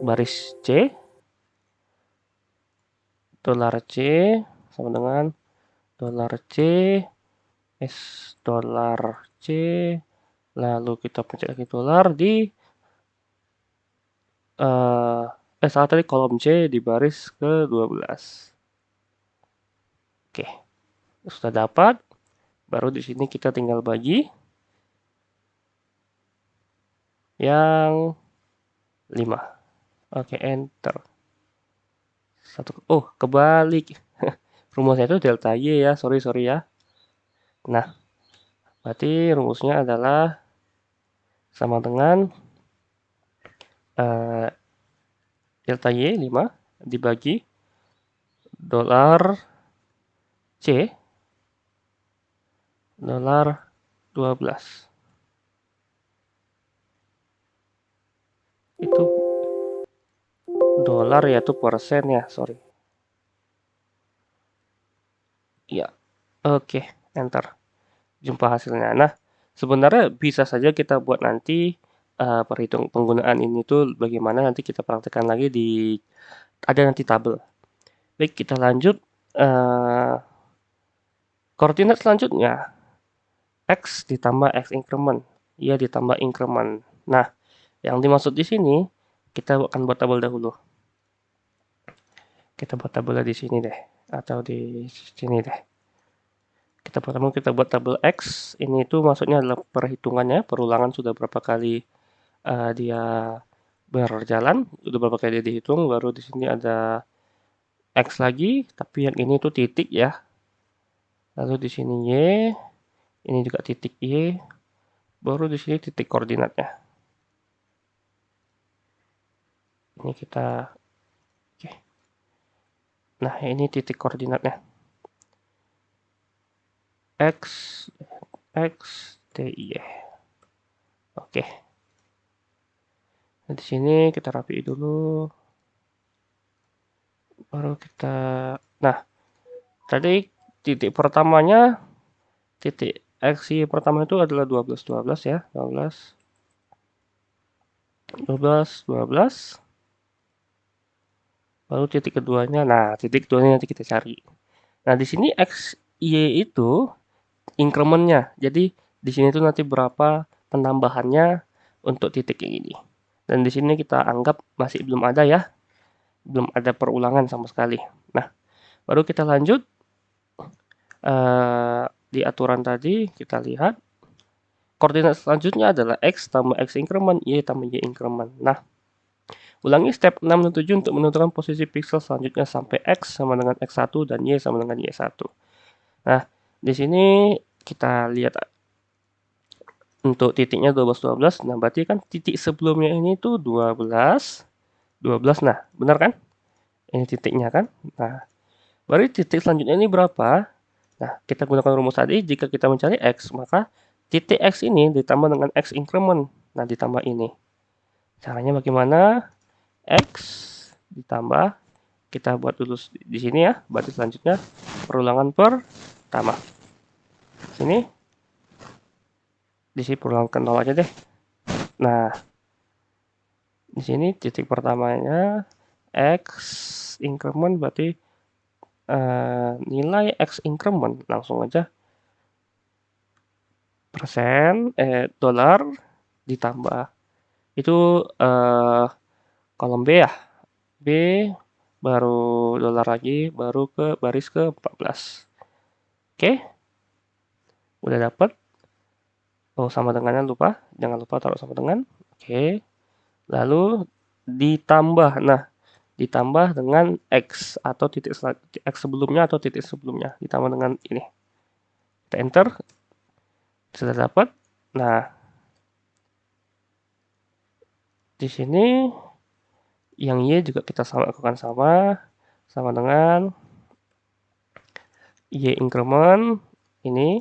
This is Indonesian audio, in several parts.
baris C, dolar C sama dengan dolar C, S dolar C, lalu kita pencet lagi dolar di salah tadi kolom C di baris ke-12. Oke, sudah dapat. Baru di sini kita tinggal bagi yang 5. Oke, enter. Oh, kebalik. Rumusnya itu delta Y ya, sorry ya. Nah, berarti rumusnya adalah sama dengan delta Y 5 dibagi dolar C dolar 12. Itu dolar yaitu persen ya, sorry. Iya. Oke, enter. Jumpa hasilnya. Nah, sebenarnya bisa saja kita buat nanti perhitung penggunaan ini tuh bagaimana nanti kita praktekkan lagi di ada nanti tabel. Baik, kita lanjut koordinat selanjutnya x ditambah x increment, ya ditambah increment. Nah, yang dimaksud di sini kita akan buat tabel dahulu. Kita buat tabelnya di sini deh atau di sini deh. Kita buat tabel X. Ini itu maksudnya adalah perhitungannya, perulangan sudah berapa kali dia berjalan, sudah berapa kali dia dihitung, baru di sini ada X lagi, tapi yang ini tuh titik ya. Lalu di sini Y, ini juga titik Y, baru di sini titik koordinatnya. Ini kita, oke. Nah ini titik koordinatnya. X, X, T, Y. Oke. Nah, di sini kita rapi dulu. Baru kita, nah tadi titik pertamanya, titik X Y pertama itu adalah 12 ya, 12 12. Lalu titik keduanya, nah titik keduanya nanti kita cari. Nah di sini X Y itu incrementnya, jadi di sini tuh nanti berapa penambahannya untuk titik yang ini. Dan di sini kita anggap masih belum ada ya, belum ada perulangan sama sekali. Nah baru kita lanjut di aturan tadi kita lihat koordinat selanjutnya adalah X tambah X increment, Y tambah Y increment. Nah ulangi step 6 dan 7 untuk menentukan posisi pixel selanjutnya sampai X sama dengan X1 dan Y sama dengan Y1. Nah, di sini kita lihat untuk titiknya 12, 12. Nah, berarti kan titik sebelumnya ini tuh 12, 12. Nah, benar kan? Ini titiknya kan? Nah, baru titik selanjutnya ini berapa? Nah, kita gunakan rumus tadi, jika kita mencari X, maka titik X ini ditambah dengan X increment. Nah, ditambah ini. Caranya bagaimana? X ditambah, kita buat dulu di sini ya, berarti selanjutnya perulangan pertama. Sini, di sini perulangan ke 0 aja deh. Nah, di sini titik pertamanya X increment berarti nilai X increment langsung aja persen dolar ditambah itu kolom B ya, B baru dolar lagi, baru ke baris ke 14. Oke, udah dapat. Oh, sama dengannya lupa, jangan lupa taruh sama dengan. Oke, lalu ditambah. Nah, ditambah dengan X atau titik X sebelumnya atau titik sebelumnya, ditambah dengan ini. Kita enter, sudah dapat. Nah, di sini yang Y juga kita lakukan sama dengan Y increment ini.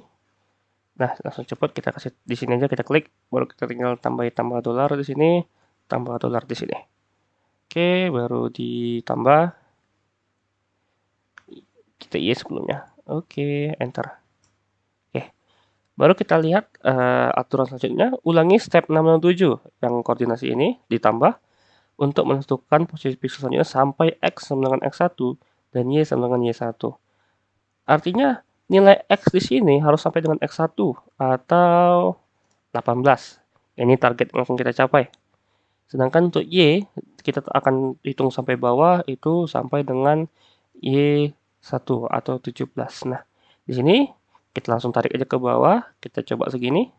Nah, langsung cepat kita kasih di sini aja, kita klik, baru kita tinggal tambah dolar di sini, tambah dolar di sini. Oke, baru ditambah kita Y sebelumnya. Oke, enter. Oke, baru kita lihat aturan selanjutnya, ulangi step 6 dan 7 yang koordinasi ini ditambah untuk menentukan posisi pixel selanjutnya sampai X sama dengan X1 dan Y sama dengan Y1. Artinya nilai X di sini harus sampai dengan X1 atau 18. Ini target yang akan kita capai. Sedangkan untuk Y, kita akan hitung sampai bawah itu sampai dengan Y1 atau 17. Nah, di sini kita langsung tarik aja ke bawah, kita coba segini.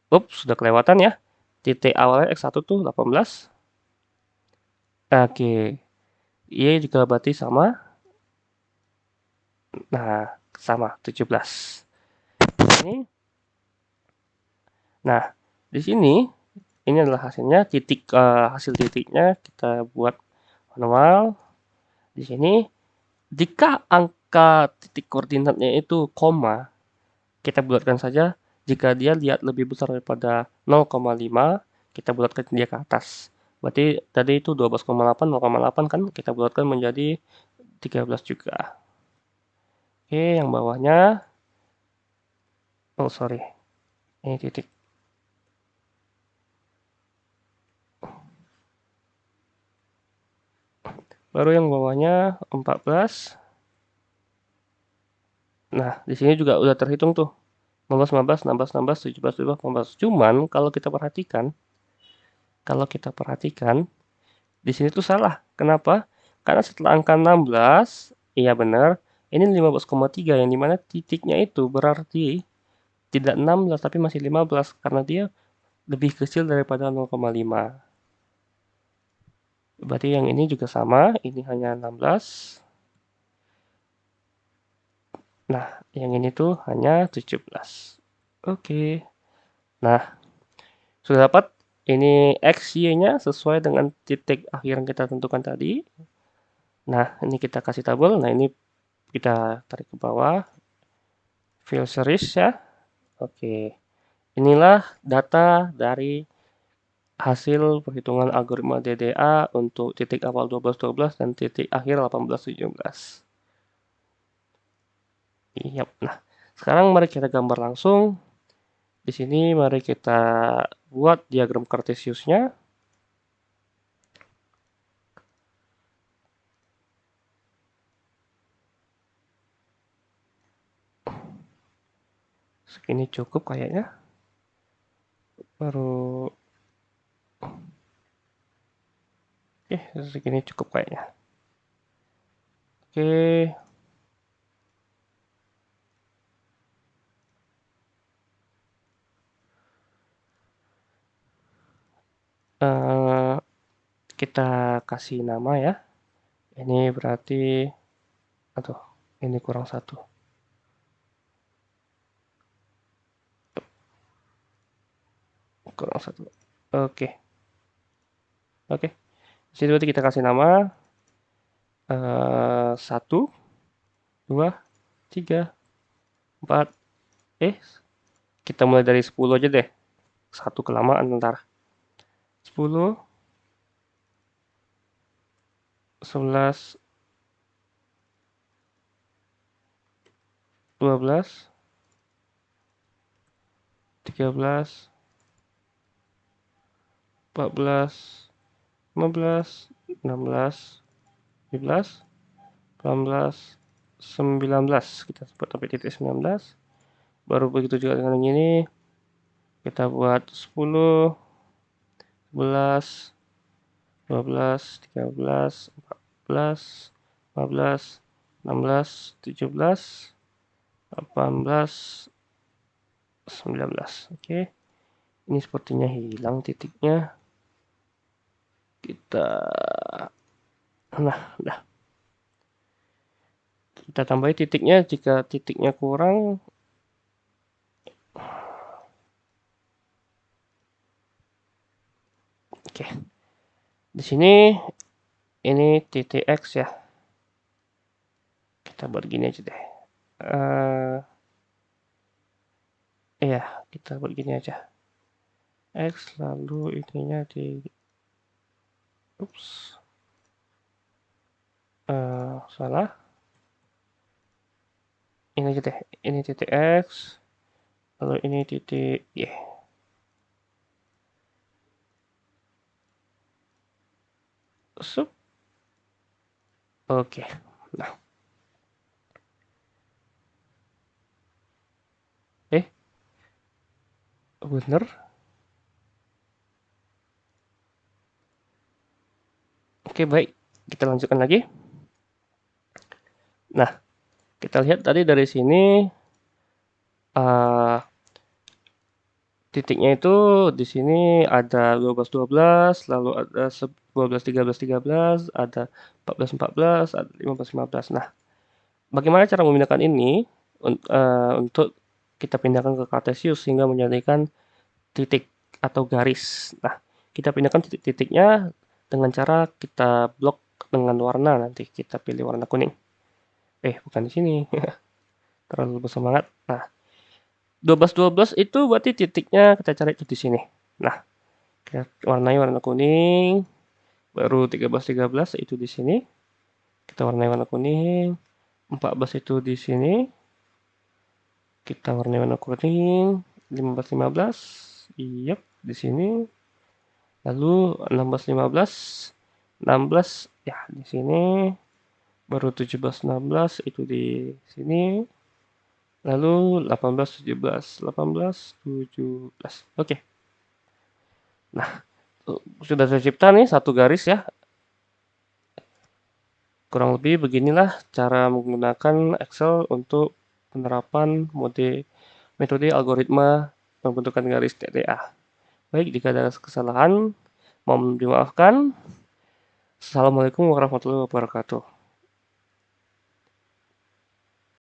Ups, sudah kelewatan ya. Titik awalnya X1 tuh 18. Oke, Y juga berarti sama. Nah, sama 17. Ini. Nah, di sini ini adalah hasilnya, hasil titiknya kita buat manual. Di sini jika angka titik koordinatnya itu koma, kita bulatkan saja. Jika dia lihat lebih besar daripada 0,5, kita bulatkan dia ke atas. Berarti tadi itu 12,8, 0,8 kan kita bulatkan menjadi 13 juga. Oke, yang bawahnya, oh sorry, ini titik. Baru yang bawahnya 14. Nah, di sini juga udah terhitung tuh. 15, 15, 16, 16, 17, 17, 18. Cuman kalau kita perhatikan di sini tuh salah. Kenapa? Karena setelah angka 16, iya benar, ini 15,3 yang dimana titiknya itu berarti tidak 16 tapi masih 15 karena dia lebih kecil daripada 0,5. Berarti yang ini juga sama, ini hanya 16. Nah, yang ini tuh hanya 17. Oke. Nah, sudah dapat ini X, Y-nya sesuai dengan titik akhir yang kita tentukan tadi. Nah, ini kita kasih tabel. Nah, ini kita tarik ke bawah. Fill series ya. Oke. Inilah data dari hasil perhitungan algoritma DDA untuk titik awal 12-12 dan titik akhir 18-17. Iya. Nah, sekarang mari kita gambar langsung. Di sini mari kita buat diagram Cartesiusnya. Segini cukup kayaknya. Baru segini cukup kayaknya. Oke. Eh, kita kasih nama ya. Ini berarti, aduh, ini kurang satu. Kurang satu. Oke. Oke. Jadi berarti kita kasih nama 1, 2, 3, 4. Kita mulai dari 10 aja deh. Satu kelamaan ntar. 10, 11, 12, 13, 14, 15, 16, 17, 18, 19. Kita sebut sampai titik 19. Baru begitu juga dengan yang ini. Kita buat 10, 11, 12, 13, 14, 15, 16, 17, 18, 19. Oke. Ini sepertinya hilang titiknya. Nah, dah. Kita tambahin titiknya jika titiknya kurang. Oke. Di sini ini titik X ya. Kita buat gini aja deh. Iya, kita buat gini aja. X lalu ininya di salah. Ini aja deh. Ini titik X. Lalu ini titik Y. Sup. Oke. Nah, eh, bener. Oke, baik. Kita lanjutkan lagi. Nah, kita lihat tadi dari sini uh, titiknya itu di sini ada 12 12, lalu ada 12 13 13, ada 14 14, ada 15 15. Nah, bagaimana cara memindahkan ini untuk kita pindahkan ke Cartesius sehingga menjadikan titik atau garis. Nah, kita pindahkan titik-titiknya dengan cara kita blok dengan warna, nanti kita pilih warna kuning. Bukan di sini. Terlalu bersemangat. Nah, 12 12 itu berarti titiknya kita cari itu di sini. Nah, kita warnai warna kuning. Baru 13 13 itu di sini. Kita warnai warna kuning. 14 itu di sini. Kita warnai warna kuning. 15 15. Iya, di sini. Lalu 16 15. 16 ya di sini. Baru 17 16 itu di sini. Lalu 18 17 18 17. Oke. Nah, sudah tercipta nih satu garis ya. Kurang lebih beginilah cara menggunakan Excel untuk penerapan metode algoritma pembentukan garis TDA. Baik, jika ada kesalahan, mohon dimaafkan. Assalamualaikum warahmatullahi wabarakatuh.